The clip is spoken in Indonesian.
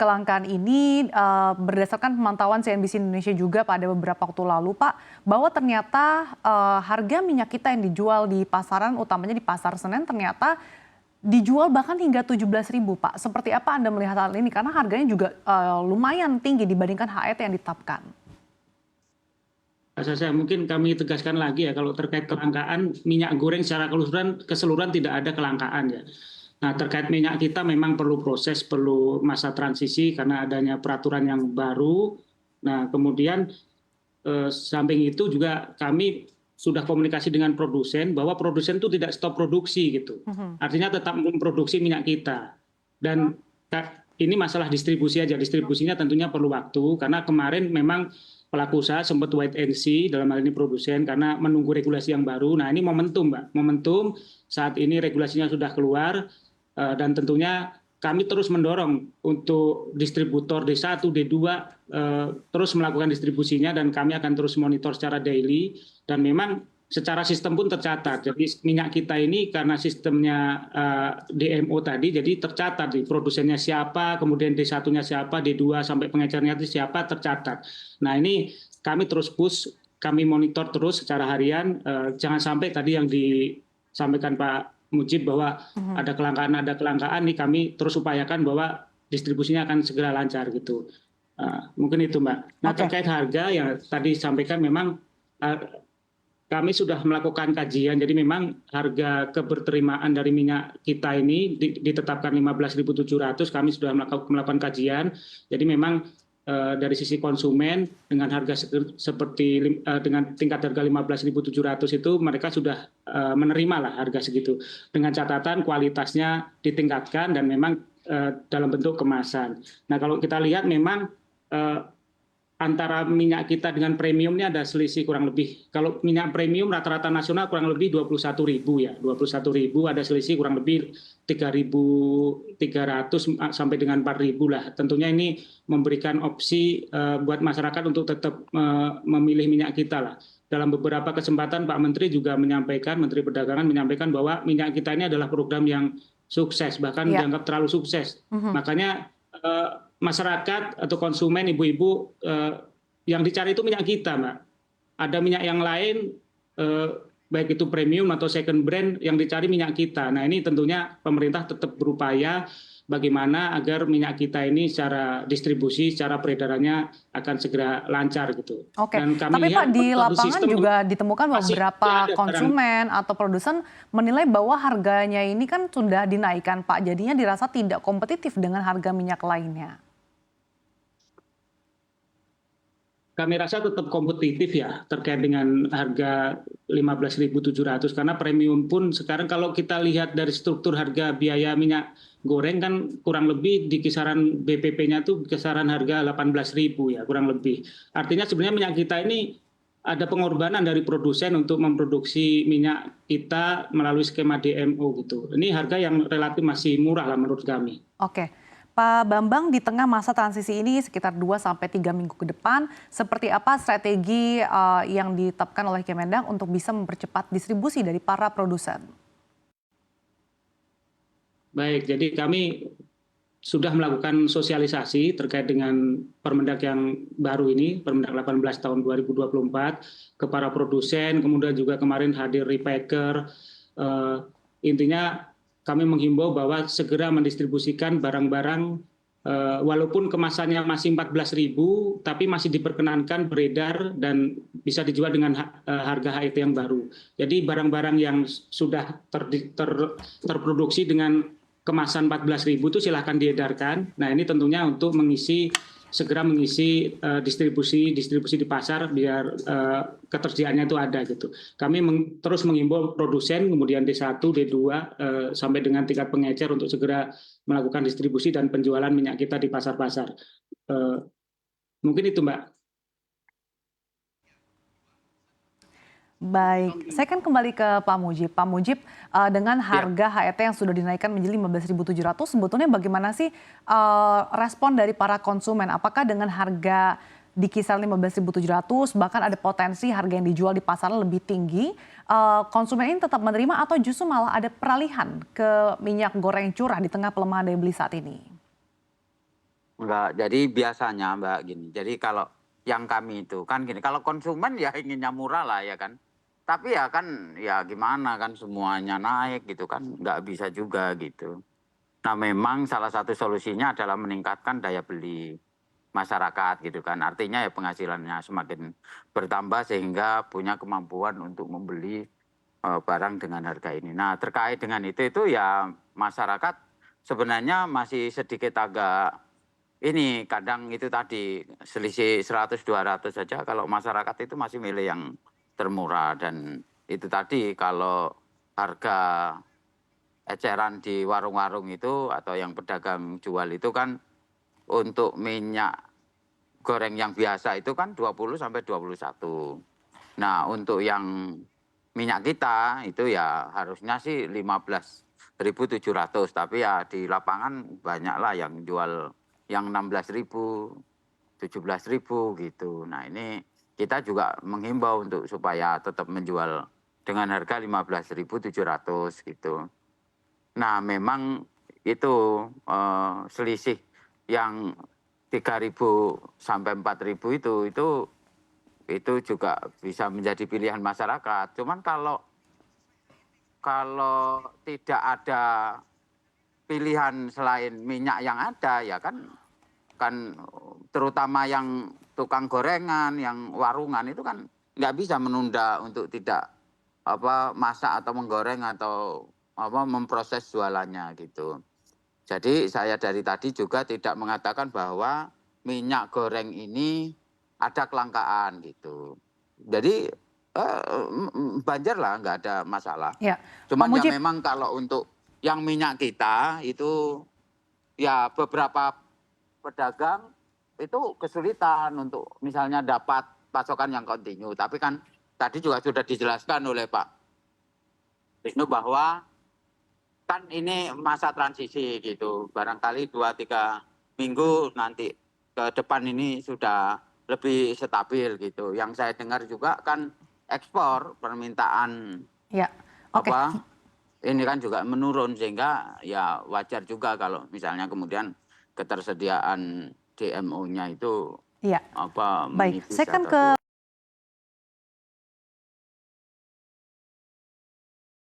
kelangkaan ini berdasarkan pemantauan CNBC Indonesia juga pada beberapa waktu lalu, Pak, bahwa ternyata harga minyak kita yang dijual di pasaran, utamanya di Pasar Senen, ternyata dijual bahkan hingga 17.000, Pak. Seperti apa Anda melihat hal ini? Karena harganya juga lumayan tinggi dibandingkan HET yang ditetapkan. Saya mungkin kami tegaskan lagi ya, kalau terkait kelangkaan minyak goreng secara keseluruhan tidak ada kelangkaan ya. Nah, terkait minyak kita memang perlu proses, perlu masa transisi karena adanya peraturan yang baru. Nah, kemudian samping itu juga kami sudah komunikasi dengan produsen bahwa produsen itu tidak stop produksi gitu. Artinya tetap memproduksi minyak kita. Dan ini masalah distribusi aja. Distribusinya tentunya perlu waktu karena kemarin memang pelaku usaha sempat wait and see, dalam hal ini produsen, karena menunggu regulasi yang baru. Nah, ini momentum, Mbak. Momentum saat ini regulasinya sudah keluar, dan tentunya kami terus mendorong untuk distributor D1, D2 terus melakukan distribusinya, dan kami akan terus monitor secara daily. Dan memang secara sistem pun tercatat. Jadi minyak kita ini karena sistemnya DMO tadi, jadi tercatat di produsennya siapa, kemudian D1-nya siapa, D2 sampai pengecernya itu siapa, tercatat. Nah, ini kami terus push, kami monitor terus secara harian. Jangan sampai tadi yang disampaikan Pak Mujib bahwa ada kelangkaan nih, kami terus upayakan bahwa distribusinya akan segera lancar gitu. Mungkin itu, Mbak. Nah, terkait harga yang tadi sampaikan, memang kami sudah melakukan kajian, jadi memang harga keberterimaan dari minyak kita ini ditetapkan 15.700, kami sudah melakukan kajian. Jadi memang dari sisi konsumen dengan harga seperti dengan tingkat harga 15.700 itu mereka sudah menerima lah harga segitu. Dengan catatan kualitasnya ditingkatkan dan memang dalam bentuk kemasan. Nah, kalau kita lihat memang antara minyak kita dengan premiumnya ada selisih kurang lebih. Kalau minyak premium rata-rata nasional kurang lebih 21.000 ya. 21.000, ada selisih kurang lebih 3.300 sampai dengan 4.000 lah. Tentunya ini memberikan opsi buat masyarakat untuk tetap memilih minyak kita lah. Dalam beberapa kesempatan Pak Menteri juga menyampaikan, Menteri Perdagangan menyampaikan bahwa minyak kita ini adalah program yang sukses, bahkan dianggap terlalu sukses. Makanya masyarakat atau konsumen, ibu-ibu, yang dicari itu minyak kita, Mbak. Ada minyak yang lain, baik itu premium atau second brand, yang dicari minyak kita. Nah, ini tentunya pemerintah tetap berupaya bagaimana agar minyak kita ini secara distribusi, secara peredarannya akan segera lancar gitu. Oke, dan tapi Pak, di lapangan juga ditemukan beberapa konsumen atau produsen menilai bahwa harganya ini kan sudah dinaikkan, Pak. Jadinya dirasa tidak kompetitif dengan harga minyak lainnya. Kami rasa tetap kompetitif ya terkait dengan harga 15.700, karena premium pun sekarang kalau kita lihat dari struktur harga biaya minyak goreng kan kurang lebih di kisaran BPP-nya tuh kisaran harga 18.000 ya, kurang lebih. Artinya sebenarnya minyak kita ini ada pengorbanan dari produsen untuk memproduksi minyak kita melalui skema DMO gitu. Ini harga yang relatif masih murah lah menurut kami. Oke. Pak Bambang, di tengah masa transisi ini sekitar 2-3 minggu ke depan, seperti apa strategi yang ditetapkan oleh Kemendak untuk bisa mempercepat distribusi dari para produsen? Baik, jadi kami sudah melakukan sosialisasi terkait dengan Permendak yang baru ini, Permendak 18 tahun 2024, ke para produsen, kemudian juga kemarin hadir repacker. Intinya kami menghimbau bahwa segera mendistribusikan barang-barang walaupun kemasannya masih 14.000, tapi masih diperkenankan beredar dan bisa dijual dengan harga HET yang baru. Jadi barang-barang yang sudah terproduksi dengan kemasan 14.000 itu silahkan diedarkan. Nah, ini tentunya untuk segera mengisi distribusi di pasar biar ketersediaannya itu ada gitu. Kami terus menghimbau produsen, kemudian D1, D2 sampai dengan tingkat pengecer untuk segera melakukan distribusi dan penjualan minyak kita di pasar-pasar. Mungkin itu, Mbak. Baik, saya kan kembali ke Pak Mujib. Pak Mujib, dengan harga HET yang sudah dinaikkan menjadi 15.700, sebetulnya bagaimana sih respon dari para konsumen? Apakah dengan harga di kisaran 15.700, bahkan ada potensi harga yang dijual di pasaran lebih tinggi, konsumen ini tetap menerima atau justru malah ada peralihan ke minyak goreng curah di tengah pelemahan daya beli saat ini? Enggak, jadi biasanya Mbak gini, jadi kalau yang kami itu kan gini, kalau konsumen ya inginnya murah lah ya kan. Tapi ya kan ya gimana kan semuanya naik gitu kan, nggak bisa juga gitu. Nah memang salah satu solusinya adalah meningkatkan daya beli masyarakat gitu kan. Artinya ya penghasilannya semakin bertambah sehingga punya kemampuan untuk membeli barang dengan harga ini. Nah terkait dengan itu ya masyarakat sebenarnya masih sedikit agak ini kadang itu tadi selisih 100-200 saja kalau masyarakat itu masih milih yang termurah dan itu tadi kalau harga eceran di warung-warung itu atau yang pedagang jual itu kan untuk minyak goreng yang biasa itu kan 20 sampai 21. Nah, untuk yang minyak kita itu ya harusnya sih 15.700 tapi ya di lapangan banyaklah yang jual yang 16.000, 17.000 gitu. Nah, ini kita juga menghimbau untuk supaya tetap menjual dengan harga 15.700 gitu. Nah, memang itu selisih yang 3.000 sampai 4.000 itu juga bisa menjadi pilihan masyarakat. Cuman kalau tidak ada pilihan selain minyak yang ada ya kan terutama yang tukang gorengan, yang warungan itu kan nggak bisa menunda untuk tidak masak atau menggoreng atau memproses jualannya gitu. Jadi saya dari tadi juga tidak mengatakan bahwa minyak goreng ini ada kelangkaan gitu. Jadi banjir lah nggak ada masalah. Ya, Pak Cuman ya Mujib. memang kalau untuk yang minyak kita itu ya beberapa pedagang itu kesulitan untuk misalnya dapat pasokan yang kontinu. Tapi kan tadi juga sudah dijelaskan oleh Pak Wisnu bahwa kan ini masa transisi gitu. Barangkali 2-3 minggu nanti ke depan ini sudah lebih stabil gitu. Yang saya dengar juga kan ekspor permintaan Ya, oke. ini kan juga menurun sehingga ya wajar juga kalau misalnya kemudian ketersediaan DMO-nya itu Iya, baik. menipis Saya kan atau ke